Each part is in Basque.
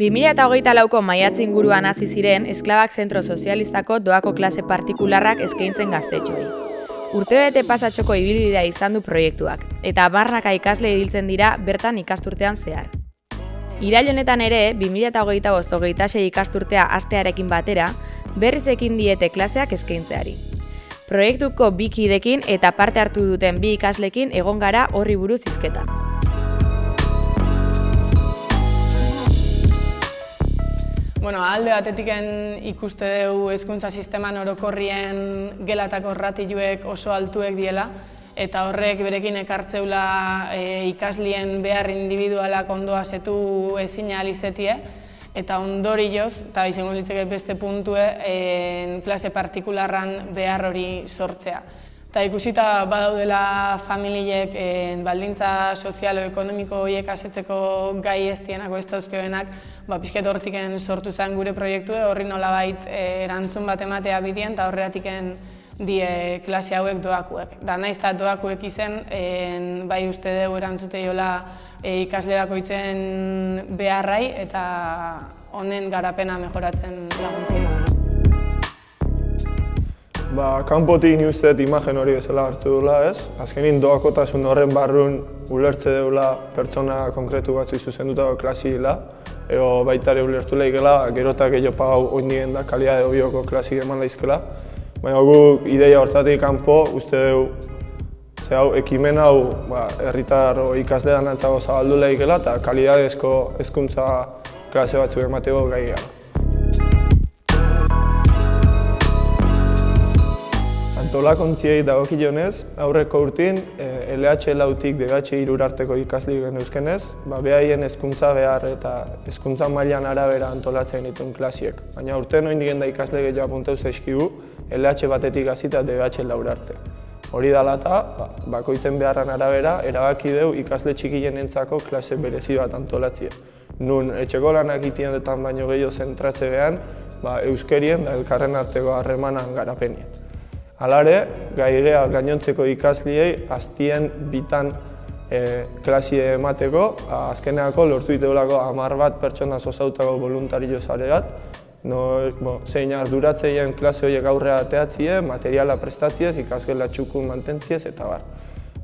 2024ko maiatz inguruan hasi ziren esklabak zentro sozialistako doako klase partikularrak eskaintzen gaztetxoei. Urtebete pasatxoko ibilbidea izan du proiektuak, eta barnaka ikasle hiltzen dira bertan ikasturtean zehar. Irail honetan ere, 2025-26 ikasturtea hastearekin batera, berriz ekin diete klaseak eskaintzeari. Proiektuko bi kidekin eta parte hartu duten bi ikaslekin egon gara horri buruz hizketan. Alde batetiken ikuste dugu hezkuntza sisteman orokorrien gelatako ratiluek oso altuek diela, eta horrek berekin ekartzeula ikaslien behar individualak ondo asetu ezin ahal izetie, eta ondorioz, eta izango litzake beste puntue, klase partikularran behar hori sortzea. Eta ikusita badaudela familiek baldintza sozialo-ekonomiko horiek asetzeko gai eztienako ez dauzkebenak, pixket hortiken sortu zen gure proiektu, horri nolabait erantzun bat ematea bidien, eta horretiken die klase hauek doakuek. Da naiz eta doakuek izen, bai uste dugu erantzuteiola ikasle bakoitzen beharrai, eta honen garapena mejoratzen laguntzen da. Kanpotik ni uste dut imagen hori bezala hartu dula, ez? Azkenin doakotasun horren barrun ulertze deula pertsona konkretu batzu zuzendutako klasi dela, edo baita ere ulertu lehikela, gerotak gehiago pagau oindien da, kalidade hobioko klasi eman daizkela. Baina guk ideia hortatik kanpo uste dugu, ekimen hau herritar ikasle danantzago zabaldu lehikela eta kalidadezko hezkuntza klase batzuk emateko gai gara. Antolakontziei dagokionez, aurreko urtin LH lautik DH irur arteko ikasle geneuzkenez, behaien hezkuntza behar eta hezkuntza mailan arabera antolatzen dituen klasiek. Baina urten oindigen da ikasle gehiago apuntatu zaizkigu LH batetik hasita DH laur arte. Hori dela eta, bakoitzen beharran arabera, erabaki deu ikasle txikienentzako klase berezi bat antolatzie. Nun etxeko lanak itienetan baino gehiago zentratze behan, euskerien da elkarren arteko harremanan garapenien. Halare, gaigea gainontzeko ikasliei aztien bitan klasie emateko, azkeneako lortu ditugulako 10 bat pertsona zozautako voluntario sare bat, zein arduratzeien klase horiek aurrera ateatzie, materiala prestatziez, ikasgela txukun mantentziez eta bar.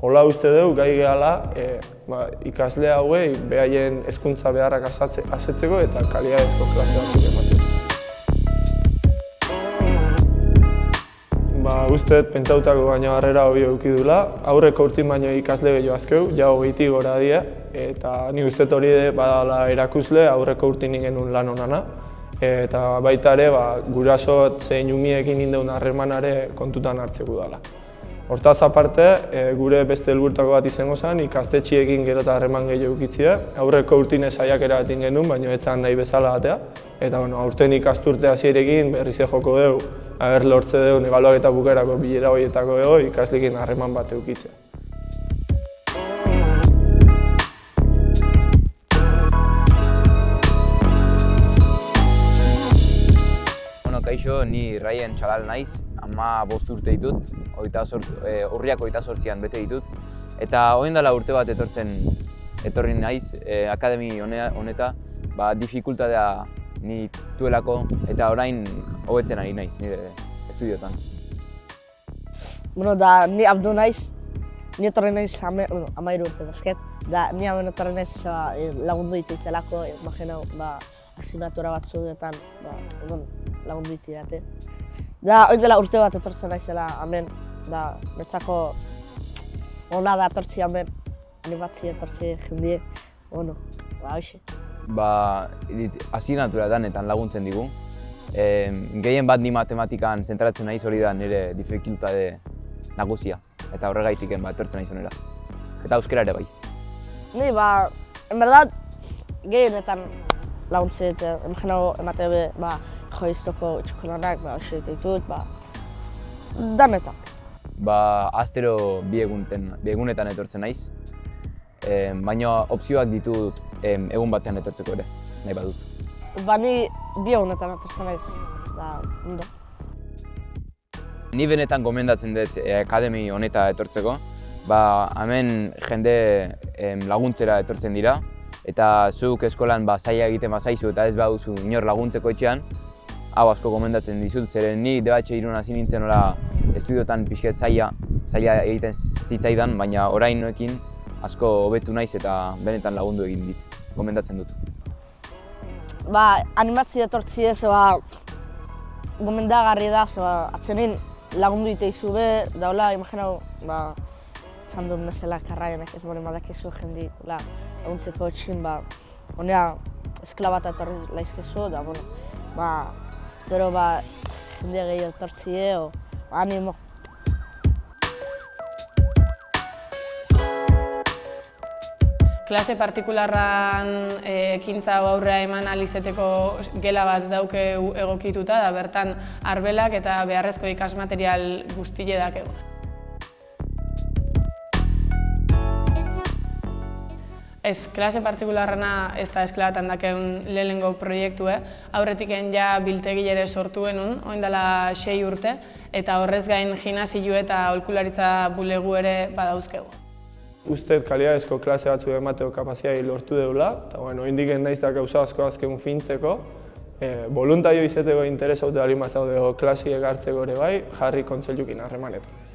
Hola uste dugu gai gehala ikasle hauei behaien hezkuntza beharrak asetzeko eta kalidadezko klase batzuk emateko. Uste dut pentsautako baino harrera hobi eukidula, aurreko urtin baino ikasle gehiago azkeu, ja 20 gora die, eta ni uste dut hori badala erakusle aurreko urtin genuen lan honana. Eta baita ere, gurasot zein umiekin indeun harremanare kontutan hartzeko dela. Hortaz aparte, gure beste helburutako bat izango zen, ikastetxiekin gero eta harreman gehiago eukitzie. Aurreko urtin saiakera bat genuen, baina ez zen nahi bezala batea. Eta aurten ikasturte hasierekin berriz joko dugu, lortze dugu ebaluaketa bukerako bilera horietako dugu ikasleekin harreman bat eukitzea. Kaixo, ni Raien Txalal naiz, 15 urte ditut, urriak 28an bete ditut, eta orain dela urte bat etorri naiz akademi honeta, difikultatea nituelako eta orain hobetzen ari naiz nire estudiotan. Ni Abdu naiz, ni etorri naiz 13 urte dazket, ni hemen etorri naiz lagundu ditutelako, imaginau, asignatura batzuetan lagundu ditidate. Orain dela urte bat etortzen naizela hemen, netzako ona da etortzi hemen, animatzi etortzi jendie, hoxe. Asignatura danetan laguntzen digu. Gehien bat ni matematikan zentratzen naiz hori da nire difikultate nagusia. Eta horregaitik etortzen naiz honera. Eta euskara ere bai. Ni, en verdad, gehienetan laguntzen dut, imaginau emate joiztoko txukulanak, hoxe ditut, danetan. Astero bi egunetan etortzen naiz, baina opzioak ditut egun batean etortzeko ere, nahi badut. Ni bi egunetan etortzen naiz, ondo. Ni benetan gomendatzen dut akademi honeta etortzeko, hemen jende laguntzera etortzen dira, eta zuk eskolan zaila egiten bazaizu eta ez baduzu inor laguntzeko etxean, hau asko gomendatzen dizut, zeren ni DH Irun hasi nintzen nola estudiotan pixket zaila egiten zitzaidan, baina orainoekin asko hobetu naiz eta benetan lagundu egin dit, gomendatzen dut. Animatzio etortziez, gomendagarri da, atzenin lagundu diteizu be, da hola, imaginau, esan dut mesela karraienek ez moren badakizu jendi laguntzeko etxin, honea esklabata etorri laizkezu, da, espero jende gehiago etortzie, animo. Klase partikularran ekintza hau aurrera eman ahal izeteko gela bat dauke egokituta, da bertan arbelak eta beharrezko ikasmaterial guztie dakegu. Ez, klase partikularrana ez da esklabatan dakeun lehenengo proiektue, aurretiken ja biltegi ere sortu genuen, orain dela 6 urte, eta horrez gain gimnasio eta aholkularitza bulegu ere badauzkegu. Uste kalitatezko klase batzu emateko kapazitate lortu deula, eta oraindik naiz da gauza asko azken fintzeko. Boluntario izeteko interesa dute baldin bazaude klasiek hartzeko ere bai, jarri kontseiluekin harremanetan.